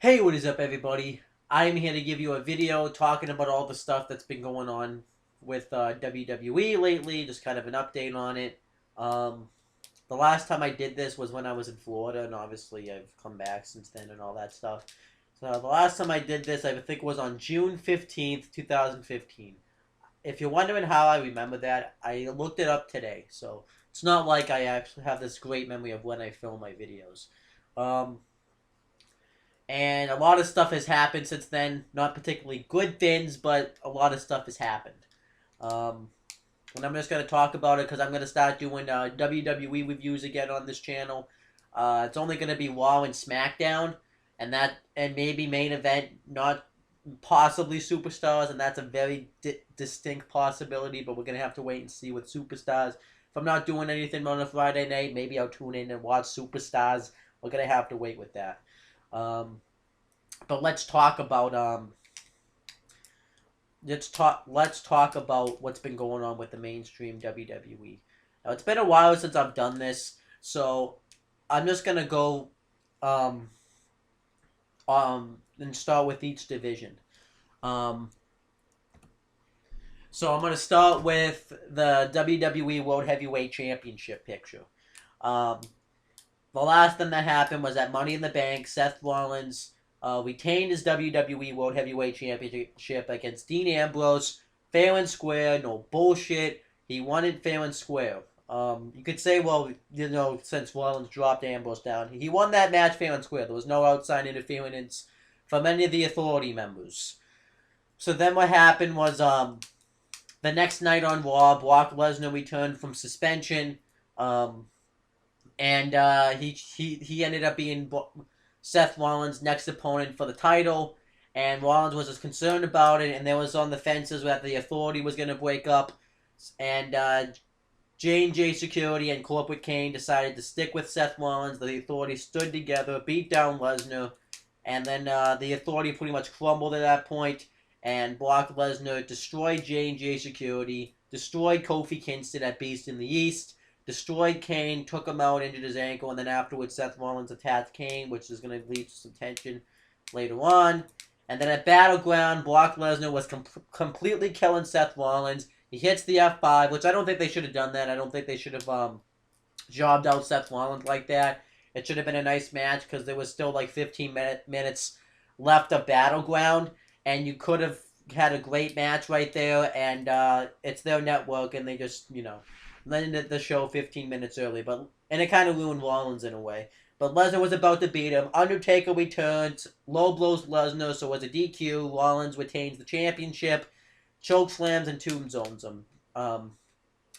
Hey, what is up, everybody? I'm here to give you a video talking about all the stuff that's been going on with WWE lately, just kind of an update on it. Um, the last time I did this was when I was in Florida, and obviously I've come back since then and all that stuff. So the last time I did this, I think was on June 15th, 2015. If you're wondering how I remember that, I looked it up today, so it's not like I actually have this great memory of when I film my videos. Um, and a lot of stuff has happened since then. Not particularly good things, but a lot of stuff has happened. Um, and I'm just going to talk about it because I'm going to start doing WWE reviews again on this channel. It's only going to be Raw and SmackDown, and maybe main event, not possibly Superstars, and that's a very distinct possibility. But we're going to have to wait and see with Superstars. If I'm not doing anything on a Friday night, maybe I'll tune in and watch Superstars. We're going to have to wait with that. Um, but let's talk about what's been going on with the mainstream WWE. Now it's been a while since I've done this, so I'm just gonna go um and start with each division. Um so I'm gonna start with the WWE World Heavyweight Championship picture. Um the last thing that happened was at Money in the Bank, Seth Rollins retained his WWE World Heavyweight Championship against Dean Ambrose, fair and square, no bullshit. He won it fair and square. You could say, well, since Rollins dropped Ambrose down, he won that match fair and square. There was no outside interference from any of the Authority members. So then what happened was the next night on Raw, Brock Lesnar returned from suspension. Um, and he ended up being Seth Rollins' next opponent for the title. And Rollins was just concerned about it, and there was on the fences that the Authority was going to break up, and J&J Security and Corporate Kane decided to stick with Seth Rollins. The Authority stood together, beat down Lesnar, and then the Authority pretty much crumbled at that point, and Brock Lesnar destroyed J&J Security, destroyed Kofi Kingston at Beast in the East, destroyed Kane, took him out, injured his ankle, and then afterwards Seth Rollins attacked Kane, which is going to lead to some tension later on. And then at Battleground, Brock Lesnar was completely killing Seth Rollins. He hits the F5, which I don't think they should have done that. I don't think they should have jobbed out Seth Rollins like that. It should have been a nice match because there was still like 15 minutes left of Battleground, and you could have had a great match right there, and it's their network, and they just, ended the show 15 minutes early, and it kind of ruined Rollins in a way. But Lesnar was about to beat him. Undertaker returns, low blows Lesnar, so as a DQ, Rollins retains the championship, choke slams and tombstones him.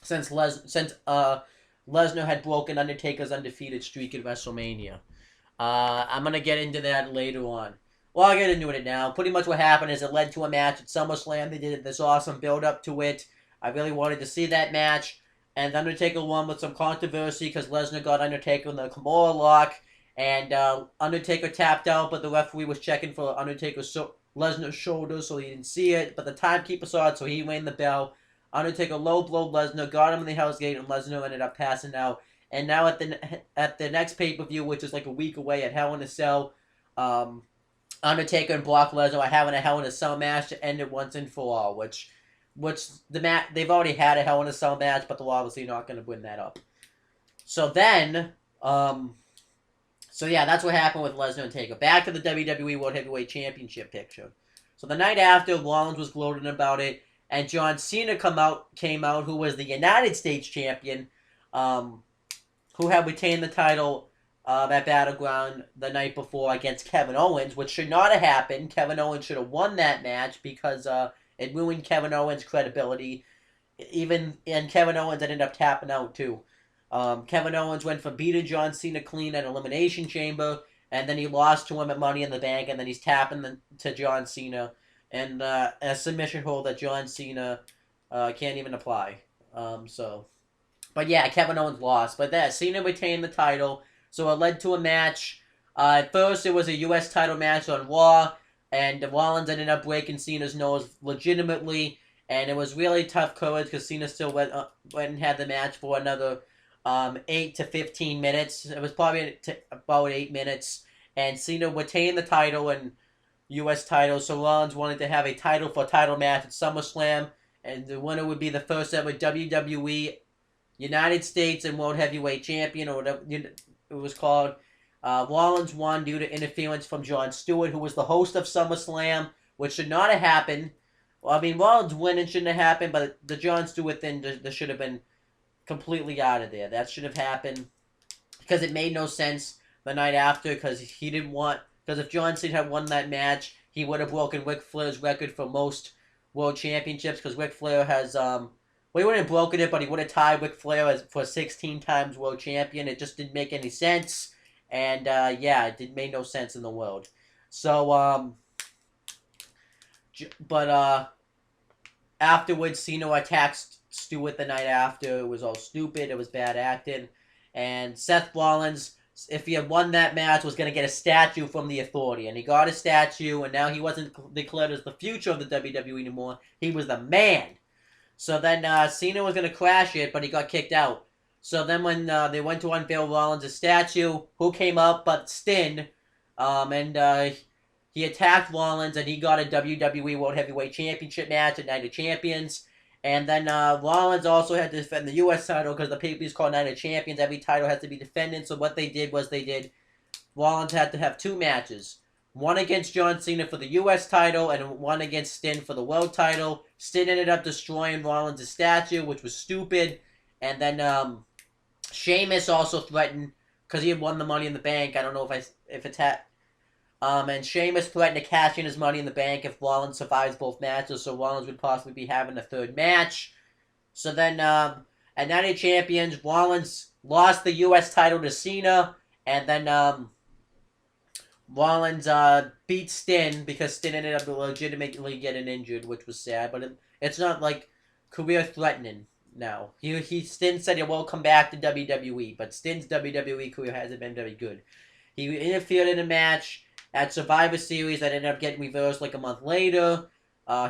Since Lesnar had broken Undertaker's undefeated streak at WrestleMania. I'm gonna get into that later on. Well, I'll get into it now. Pretty much what happened is it led to a match at SummerSlam. They did this awesome build up to it. I really wanted to see that match. And Undertaker won with some controversy because Lesnar got Undertaker in the Kimura lock. And Undertaker tapped out, but the referee was checking for Lesnar's shoulder, so he didn't see it. But the timekeeper saw it, so he rang the bell. Undertaker low blowed Lesnar, got him in the Hell's Gate, and Lesnar ended up passing out. And now at the next pay-per-view, which is like a week away at Hell in a Cell, Undertaker and Brock Lesnar are having a Hell in a Cell match to end it once and for all, which they've already had a Hell in a Cell match, but they're obviously not going to bring that up. So then, yeah, that's what happened with Lesnar and Taker. Back to the WWE World Heavyweight Championship picture. So the night after, Rollins was gloating about it, and John Cena came out, who was the United States champion, who had retained the title at Battleground the night before against Kevin Owens, which should not have happened. Kevin Owens should have won that match because it ruined Kevin Owens' credibility. And Kevin Owens ended up tapping out too. Kevin Owens went for beating John Cena clean at Elimination Chamber, and then he lost to him at Money in the Bank, and then he's tapping to John Cena, and a submission hold that John Cena can't even apply. But yeah, Kevin Owens lost. But that Cena retained the title, so it led to a match. At first, it was a U.S. title match on Raw, and Rollins ended up breaking Cena's nose legitimately, and it was really tough coverage because Cena still went and had the match for another 8 to 15 minutes. It was probably about 8 minutes, and Cena retained the title and U.S. title. So Rollins wanted to have a title for title match at SummerSlam, and the winner would be the first ever WWE United States and World Heavyweight Champion, or whatever it was called. Rollins won due to interference from Jon Stewart, who was the host of SummerSlam, which should not have happened. Well, I mean, Rollins winning shouldn't have happened, but the Jon Stewart thing should have been completely out of there. That should have happened because it made no sense the night after, because he didn't want. Because if John Cena had won that match, he would have broken Ric Flair's record for most world championships, because Ric Flair has well, he wouldn't have broken it, but he would have tied Ric Flair for 16 times world champion. It just didn't make any sense, and yeah, it made no sense in the world. So but afterwards, Cena attacked Stewart the night after. It was all stupid. It was bad acting. And Seth Rollins, if he had won that match, was going to get a statue from the Authority. And he got a statue, and now he wasn't declared as the future of the WWE anymore. He was the man. So then Cena was going to crash it, but he got kicked out. So then when they went to unveil Rollins' statue, who came up but Sting? And he attacked Rollins, and he got a WWE World Heavyweight Championship match at Night of Champions. And then Rollins also had to defend the U.S. title, because the pay-per-view is called Night of Champions. Every title has to be defended. So what they did was Rollins had to have two matches. One against John Cena for the U.S. title, and one against Sting for the world title. Sting ended up destroying Rollins' statue, which was stupid. And then Sheamus also threatened, because he had won the Money in the Bank. I don't know if it's had. And Sheamus threatened to cash in his Money in the Bank if Rollins survives both matches, so Rollins would possibly be having a third match. So then, at Night of Champions, Rollins lost the U.S. title to Cena, and then Rollins beat Sting, because Sting ended up legitimately getting injured, which was sad, but it's not like career-threatening now. Sting said he will come back to WWE, but Sting's WWE career hasn't been very good. He interfered in a match at Survivor Series that ended up getting reversed like a month later.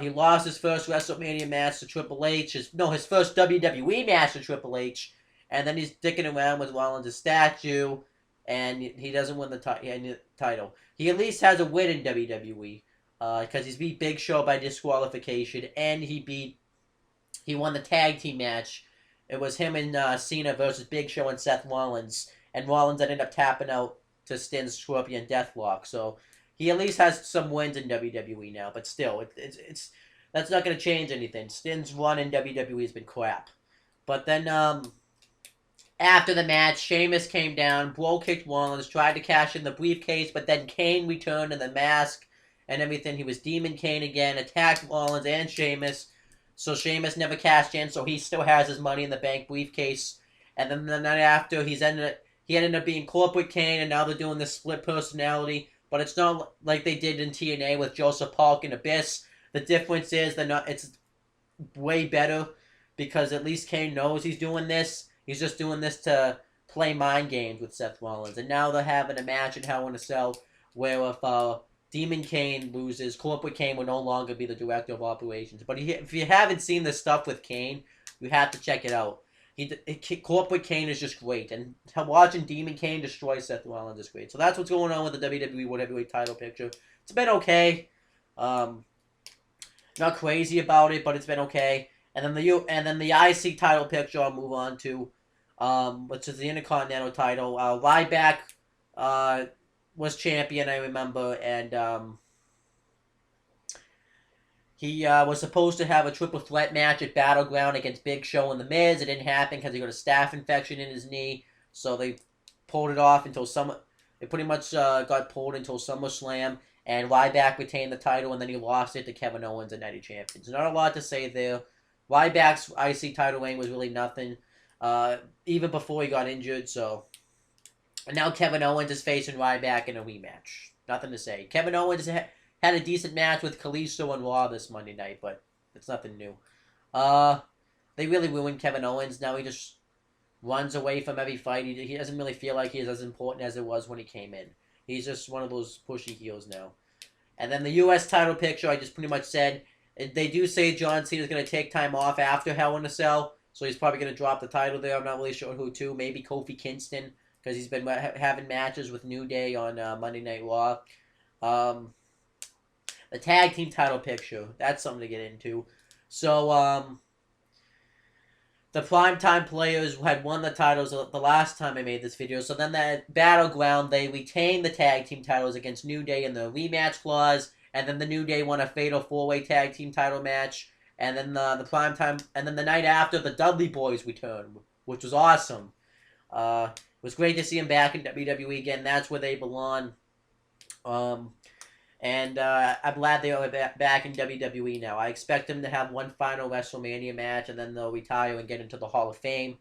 He lost his first WrestleMania match to Triple H. His first WWE match to Triple H. And then he's dicking around with Rollins' statue. And he doesn't win the title. He at least has a win in WWE. Because he's beat Big Show by disqualification. And he won the tag team match. It was him and Cena versus Big Show and Seth Rollins. And Rollins ended up tapping out to Sting's Scorpion Deathlock. So he at least has some wins in WWE now. But still, it's that's not going to change anything. Sting's run in WWE has been crap. But then after the match, Sheamus came down, bro kicked Rollins, tried to cash in the briefcase, but then Kane returned in the mask and everything. He was Demon Kane again, attacked Rollins and Sheamus. So Sheamus never cashed in, so he still has his Money in the Bank briefcase. And then the night after, he ended up being Corporate Kane, and now they're doing this split personality. But it's not like they did in TNA with Joseph Park and Abyss. The difference is it's way better, because at least Kane knows he's doing this. He's just doing this to play mind games with Seth Rollins. And now they're having a match in Hell in a Cell where if Demon Kane loses, Corporate Kane will no longer be the director of operations. But if you haven't seen this stuff with Kane, you have to check it out. Corporate Kane is just great. And watching Demon Kane destroy Seth Rollins is great. So that's what's going on with the WWE World Heavyweight title picture. It's been okay. Not crazy about it, but it's been okay. And then the IC title picture I'll move on to, which is the Intercontinental title. Ryback was champion, I remember, and he was supposed to have a triple threat match at Battleground against Big Show and The Miz. It didn't happen because he got a staph infection in his knee, so they pulled it off until It pretty much got pulled until SummerSlam, and Ryback retained the title, and then he lost it to Kevin Owens at Night of Champions. Not a lot to say there. Ryback's IC title reign was really nothing, even before he got injured, so... And now Kevin Owens is facing Ryback in a rematch. Nothing to say. Kevin Owens had a decent match with Kalisto and Raw this Monday night, but it's nothing new. They really ruined Kevin Owens. Now he just runs away from every fight. He doesn't really feel like he's as important as it was when he came in. He's just one of those pushy heels now. And then the U.S. title picture, I just pretty much said... They do say John Cena is going to take time off after Hell in a Cell, so he's probably going to drop the title there. I'm not really sure who to. Maybe Kofi Kingston. because he's been having matches with New Day on Monday Night Raw. Um, the tag team title picture, that's something to get into. So, the primetime players had won the titles the last time I made this video. So then that Battleground, they retained the tag team titles against New Day in the rematch clause. And then the New Day won a fatal 4-way tag team title match. And then the primetime, and then the night after, the Dudley Boys returned, which was awesome. It was great to see them back in WWE again. That's where they belong. And I'm glad they are back in WWE now. I expect them to have one final WrestleMania match, and then they'll retire and get into the Hall of Fame.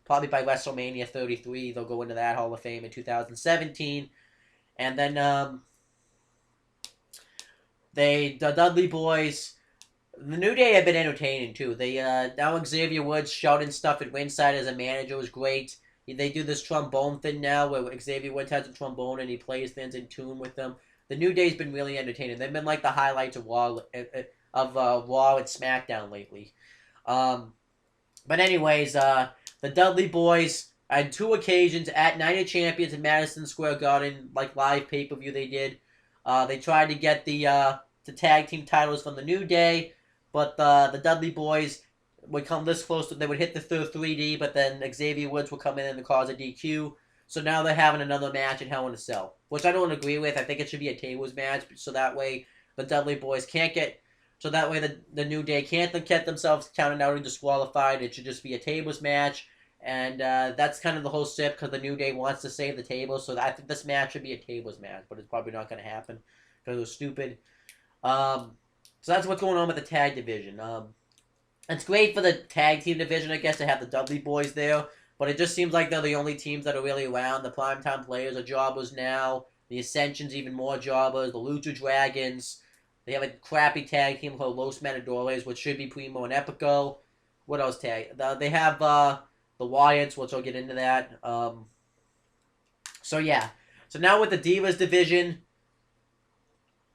Probably by WrestleMania 33, they'll go into that Hall of Fame in 2017. And then the Dudley Boys, the New Day have been entertaining too. They now Xavier Woods shouting stuff at ringside as a manager was great. They do this trombone thing now where Xavier Woods has a trombone and he plays things in tune with them. The New Day's been really entertaining. They've been like the highlights of Raw and SmackDown lately. But anyways, the Dudley Boys on 2 occasions at Night of Champions in Madison Square Garden, like live pay-per-view they did. They tried to get the tag team titles from the New Day, but the Dudley Boys would come this close. They would hit the 3D, but then Xavier Woods would come in and cause a DQ. So now they're having another match in Hell in a Cell, which I don't agree with. I think it should be a tables match, so that way the Dudley Boys can't get... So that way the New Day can't get themselves counted out or disqualified. It should just be a tables match. And that's kind of the whole sip, because the New Day wants to save the table. So I think this match should be a tables match, but it's probably not going to happen because it was stupid. So that's what's going on with the tag division. It's great for the tag team division, I guess, to have the Dudley Boys there. But it just seems like they're the only teams that are really around. The primetime players are jobbers now. The Ascension's even more jobbers. The Lucha Dragons. They have a crappy tag team called Los Matadores, which should be Primo and Epico. What else tag? They have the Wyatts, which I'll get into that. So yeah. So now with the Divas division,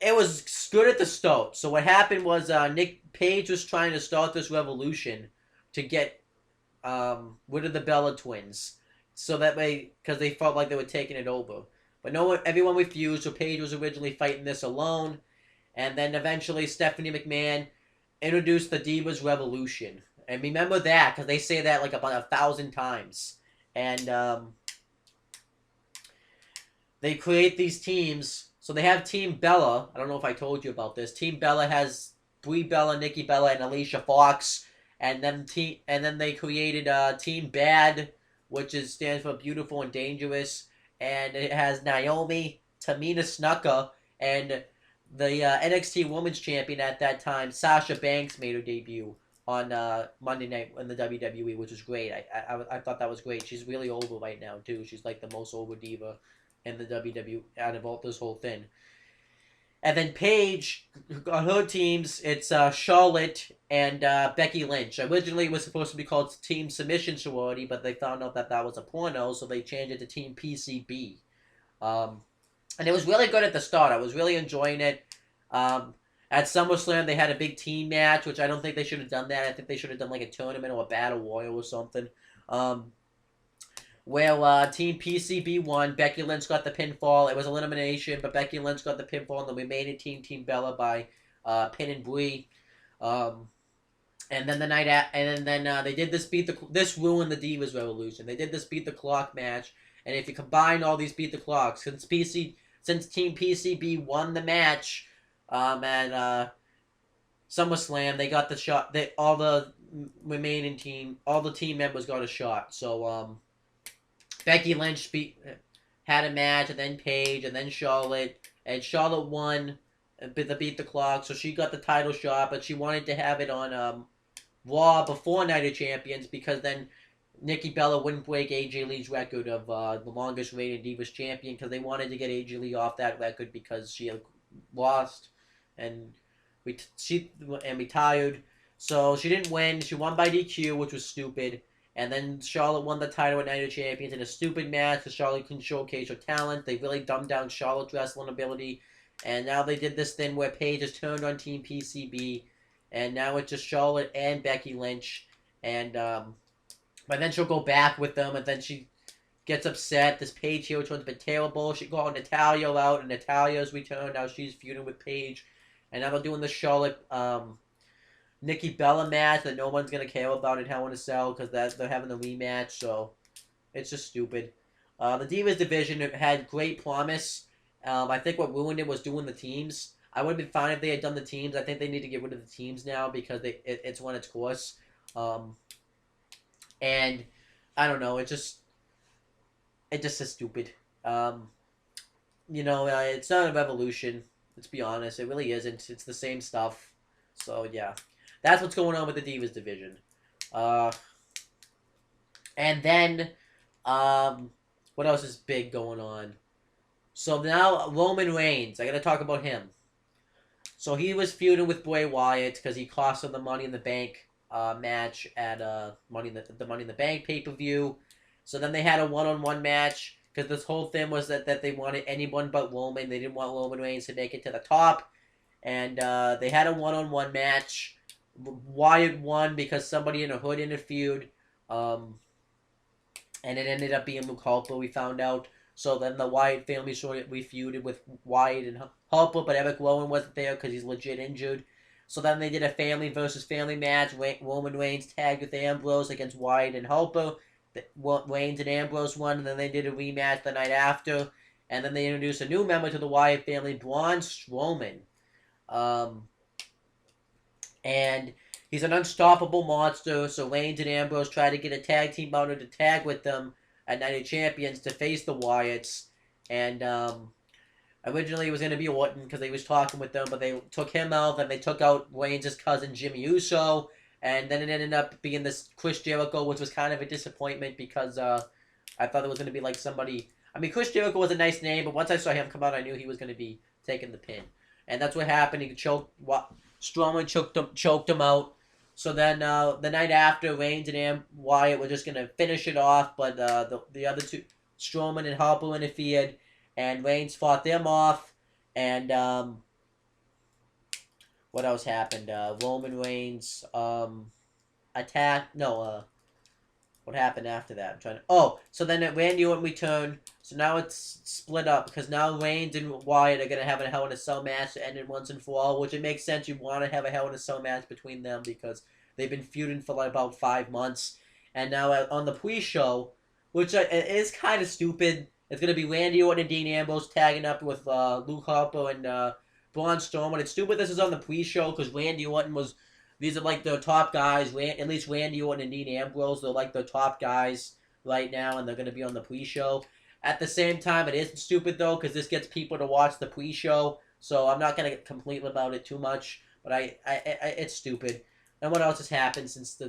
it was good at the start. So what happened was Nick Page was trying to start this revolution to get rid of the Bella Twins, so that way, because they felt like they were taking it over. But no one, everyone refused. So Paige was originally fighting this alone, and then eventually Stephanie McMahon introduced the Divas Revolution. And remember that, because they say that like about 1,000 times. And they create these teams. So they have Team Bella. I don't know if I told you about this. Team Bella has Brie Bella, Nikki Bella, and Alicia Fox. And then they created Team Bad, which stands for Beautiful and Dangerous, and it has Naomi, Tamina Snuka, and the NXT Women's Champion at that time, Sasha Banks, made her debut on Monday night in the WWE, which was great. I thought that was great. She's really over right now too. She's like the most over diva in the WWE out of all this whole thing. And then Paige, on her teams, it's Charlotte and Becky Lynch. Originally, it was supposed to be called Team Submission Sorority, but they found out that that was a porno, so they changed it to Team PCB. And it was really good at the start. I was really enjoying it. At SummerSlam, they had a big team match, which I don't think they should have done that. I think they should have done like a tournament or a battle royal or something. Well, Team PCB won. Becky Lynch got the pinfall. It was elimination, but Becky Lynch got the pinfall, and then we made it Team Bella by pinning Brie. And then the night and then they did this ruined the Divas Revolution. They did this beat the clock match, and if you combine all these beat the clocks, since Team PCB won the match at SummerSlam, they got the shot. All the remaining all the team members got a shot. So Becky Lynch had a match, and then Paige, and then Charlotte. And Charlotte won the Beat the Clock, so she got the title shot, but she wanted to have it on Raw before Night of Champions, because then Nikki Bella wouldn't break AJ Lee's record of the longest reigning Divas champion, because they wanted to get AJ Lee off that record because she had lost and retired. So she didn't win. She won by DQ, which was stupid. And then Charlotte won the title at Night of Champions in a stupid match because Charlotte couldn't showcase her talent. They really dumbed down Charlotte's wrestling ability. And now they did this thing where Paige has turned on Team PCB. And now it's just Charlotte and Becky Lynch. And but then she'll go back with them. And then gets upset. This Paige heel turn's been terrible. She called Natalya out, and Natalya's returned. Now she's feuding with Paige. And now they're doing the Charlotte Nikki Bella match that no one's going to care about in Hell in a Cell because they're having the rematch. So it's just stupid. The Divas division had great promise. I think what ruined it was doing the teams. I would have been fine if they had done the teams. I think they need to get rid of the teams now because it's run its course. And I don't know. It just is stupid. It's not a revolution. Let's be honest. It really isn't. It's the same stuff. So yeah, that's what's going on with the Divas division. And then what else is big going on? So now Roman Reigns. I got to talk about him. So he was feuding with Bray Wyatt because he cost him the Money in the Bank match at the Money in the Bank pay-per-view. So then they had a one-on-one match because this whole thing was that they wanted anyone but Roman. They didn't want Roman Reigns to make it to the top. And they had a one-on-one match. Wyatt won because somebody in a hood interfered. And it ended up being Luke Harper, we found out. So then the Wyatt family sort of feuded with Wyatt and Harper, but Eric Rowan wasn't there because he's legit injured. So then they did a family versus family match. Roman Reigns tagged with Ambrose against Wyatt and Harper. Reigns and Ambrose won, and then they did a rematch the night after. And then they introduced a new member to the Wyatt family, Braun Strowman. And he's an unstoppable monster, so Reigns and Ambrose try to get a tag team partner to tag with them at Night of Champions to face the Wyatts. And originally it was going to be Orton because they was talking with them, but they took him out, then they took out Reigns' cousin Jimmy Uso, and then it ended up being this Chris Jericho, which was kind of a disappointment because I thought it was going to be like somebody... I mean, Chris Jericho was a nice name, but once I saw him come out, I knew he was going to be taking the pin. And that's what happened. Strowman choked him out. So then the night after, Reigns and Wyatt were just going to finish it off, but the other two, Strowman and Harper, interfered, and Reigns fought them off. And what else happened? Roman Reigns attacked. No, what happened after that? So then Randy Orton returned. So now it's split up because now Reigns and Wyatt are going to have a Hell in a Cell match to end it once and for all, which it makes sense. You want to have a Hell in a Cell match between them because they've been feuding for like about 5 months. And now on the pre-show, which is kind of stupid, it's going to be Randy Orton and Dean Ambrose tagging up with Luke Harper and Braun Strowman. It's stupid this is on the pre-show because Randy Orton was... These are like the top guys. At least Randy Orton and Dean Ambrose, they're like the top guys right now, and they're going to be on the pre-show. At the same time, it isn't stupid, though, because this gets people to watch the pre-show, so I'm not going to complain about it too much, but it's stupid. And what else has happened since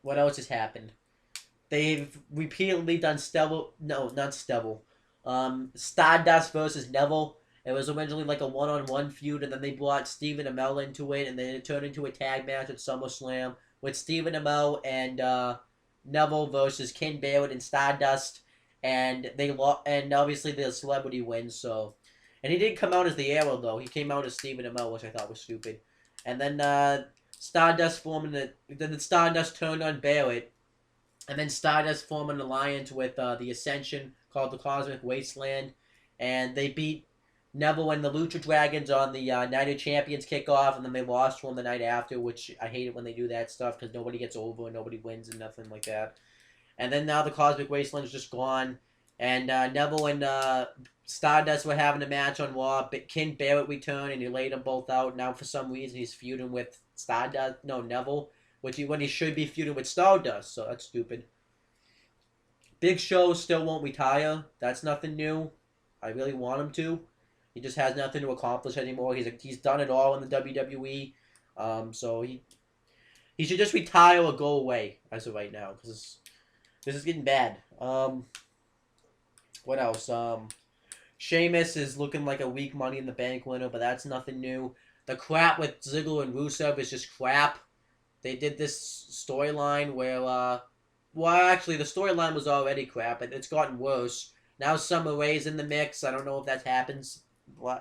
what else has happened? They've repeatedly done Stardust versus Neville. It was originally like a one-on-one feud, and then they brought Stephen Amell into it, and then it turned into a tag match at SummerSlam with Stephen Amell and Neville versus Ken Barrett and Stardust, and and obviously the celebrity wins. So, and he didn't come out as the Arrow though; he came out as Stephen Amell, which I thought was stupid. And then Stardust Stardust turned on Barrett, and then Stardust formed an alliance with the Ascension called the Cosmic Wasteland, and they beat Neville and the Lucha Dragons on the Night of Champions kickoff, and then they lost to him the night after, which I hate it when they do that stuff because nobody gets over and nobody wins and nothing like that. And then now the Cosmic Wasteland is just gone, and Neville and Stardust were having a match on Raw, but Ken Barrett returned and he laid them both out. Now for some reason he's feuding with Neville, when he should be feuding with Stardust, so that's stupid. Big Show still won't retire. That's nothing new. I really want him to. He just has nothing to accomplish anymore. He's done it all in the WWE. So he should just retire or go away as of right now because this is getting bad. What else? Sheamus is looking like a weak Money in the Bank winner, but that's nothing new. The crap with Ziggler and Rusev is just crap. They did this storyline where, actually the storyline was already crap, but it's gotten worse. Now Summer Rae's in the mix. I don't know if that happens.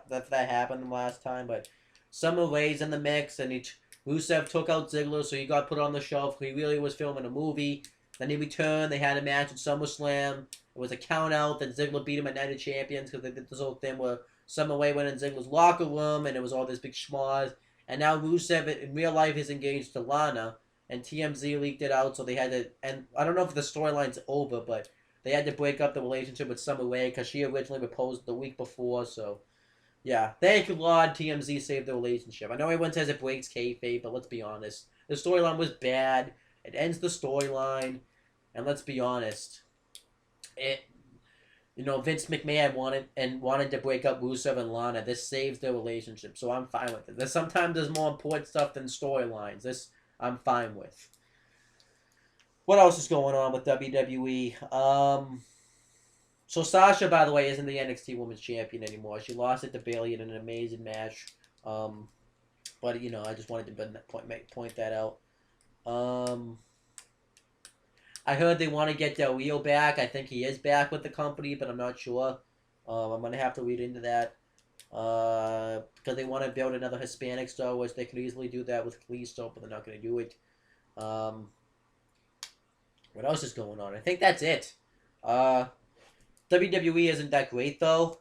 That happened the last time, but Summer Rae's in the mix, and Rusev took out Ziggler, so he got put on the shelf. He really was filming a movie. Then he returned. They had a match at SummerSlam. It was a count out. Then Ziggler beat him at Night of Champions because they did this whole thing where Summer Rae went in Ziggler's locker room and it was all this big schmoz. And now Rusev in real life is engaged to Lana, and TMZ leaked it out, so they had to. And I don't know if the storyline's over, but they had to break up the relationship with Summer Rae because she originally proposed the week before. So yeah, thank you, Lord. TMZ saved the relationship. I know everyone says it breaks kayfabe, but let's be honest. The storyline was bad. It ends the storyline, and let's be honest. Vince McMahon wanted to break up Rusev and Lana. This saves their relationship, so I'm fine with it. Sometimes there's more important stuff than storylines. This I'm fine with. What else is going on with WWE? So Sasha, by the way, isn't the NXT Women's Champion anymore. She lost it to Bayley in an amazing match. But I just wanted to point that out. I heard they want to get Del Rio back. I think he is back with the company, but I'm not sure. I'm going to have to read into that. Because they want to build another Hispanic star, which they could easily do that with Kalisto, but they're not going to do it. What else is going on? I think that's it. WWE isn't that great, though.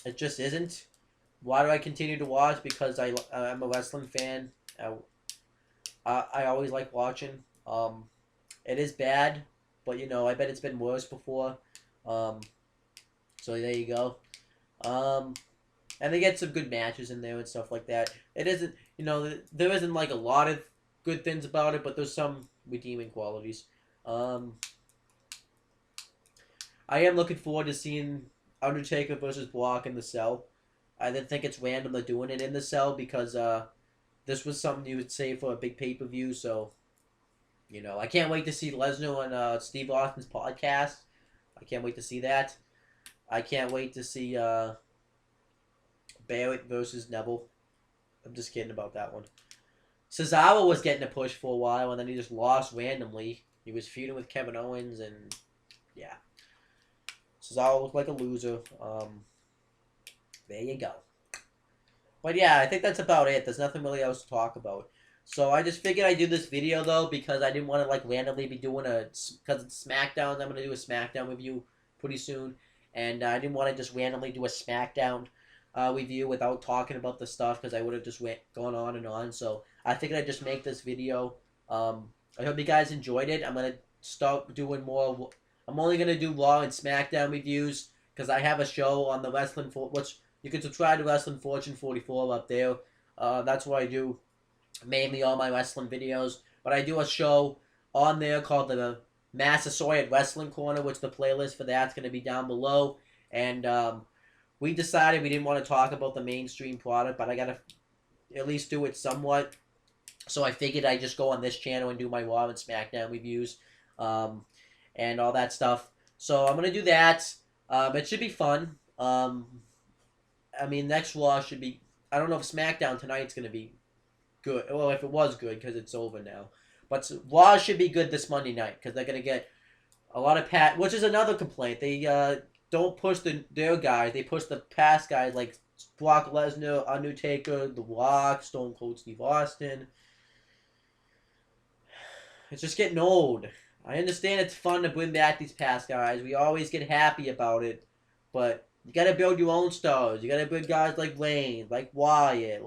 It just isn't. Why do I continue to watch? Because I'm a wrestling fan. I always like watching. It is bad, but I bet it's been worse before. So there you go. And they get some good matches in there and stuff like that. It isn't, there isn't like a lot of good things about it, but there's some redeeming qualities. I am looking forward to seeing Undertaker versus Brock in the Cell. I didn't think it's random they're doing it in the Cell because this was something you would say for a big pay-per-view, so I can't wait to see Lesnar on Steve Austin's podcast. I can't wait to see that. I can't wait to see Barrett versus Neville. I'm just kidding about that one. Cesaro was getting a push for a while, and then he just lost randomly. He was feuding with Kevin Owens, and yeah. Cesaro looked like a loser. There you go. But yeah, I think that's about it. There's nothing really else to talk about. So I just figured I'd do this video, though, because I didn't want to, like, randomly be doing because it's SmackDown. I'm going to do a SmackDown review pretty soon. And I didn't want to just randomly do a SmackDown review without talking about the stuff, because I would have just gone on and on. So I figured I'd just make this video. I hope you guys enjoyed it. I'm going to start doing more. I'm only going to do Raw and SmackDown reviews, because I have a show on the Wrestling which you can subscribe to Wrestling Fortune 44 up there. That's where I do mainly all my wrestling videos. But I do a show on there called the Massasoit Wrestling Corner, which the playlist for that's going to be down below. And we decided we didn't want to talk about the mainstream product, but I got to at least do it somewhat. So I figured I'd just go on this channel and do my Raw and SmackDown reviews and all that stuff. So I'm going to do that. It should be fun. I mean, next Raw should be... I don't know if SmackDown tonight's going to be good. Well, if it was good, because it's over now. But Raw should be good this Monday night, because they're going to get a lot of which is another complaint. They don't push their guys. They push the past guys like Brock Lesnar, Undertaker, The Rock, Stone Cold Steve Austin. It's just getting old. I understand it's fun to bring back these past guys. We always get happy about it. But you got to build your own stars. You got to build guys like Reigns, like Wyatt,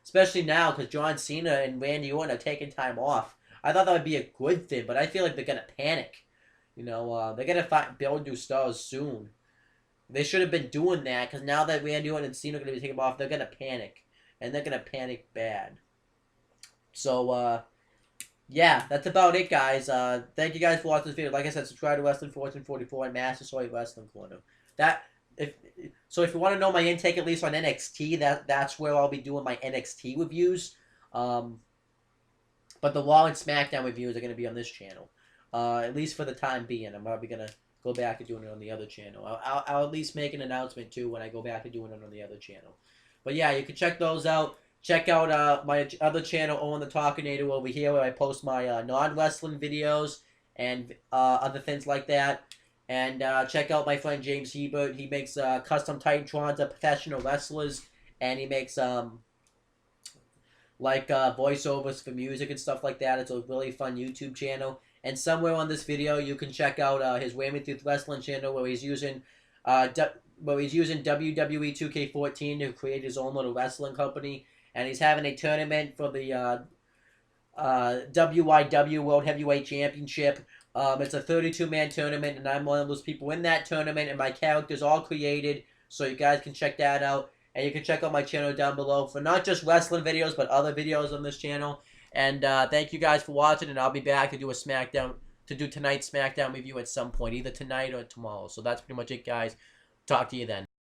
especially now because John Cena and Randy Orton are taking time off. I thought that would be a good thing, but I feel like they're going to panic. They're going to build new stars soon. They should have been doing that, because now that Randy Orton and Cena are going to be taking off, they're going to panic. And they're going to panic bad. So, yeah, that's about it, guys. Thank you guys for watching this video. Like I said, subscribe to Wrestling Fortune 44 and Massasoit Wrestling Corner. If you want to know my intake, at least on NXT, that's where I'll be doing my NXT reviews. But the Raw and SmackDown reviews are going to be on this channel. At least for the time being. I'm probably going to go back to doing it on the other channel. I'll at least make an announcement, too, when I go back to doing it on the other channel. But yeah, you can check those out. Check out my other channel, Owen the Talkinator, over here, where I post my non-wrestling videos and other things like that. And check out my friend James Hebert. He makes custom Titantrons of professional wrestlers. And he makes like voiceovers for music and stuff like that. It's a really fun YouTube channel. And somewhere on this video, you can check out his Whammy Through Wrestling channel where he's using WWE 2K14 to create his own little wrestling company, and he's having a tournament for the WYW World Heavyweight Championship. It's a 32-man tournament, and I'm one of those people in that tournament, and my character's all created, so you guys can check that out. And you can check out my channel down below for not just wrestling videos, but other videos on this channel. And thank you guys for watching, and I'll be back to do tonight's SmackDown review at some point, either tonight or tomorrow. So that's pretty much it, guys. Talk to you then.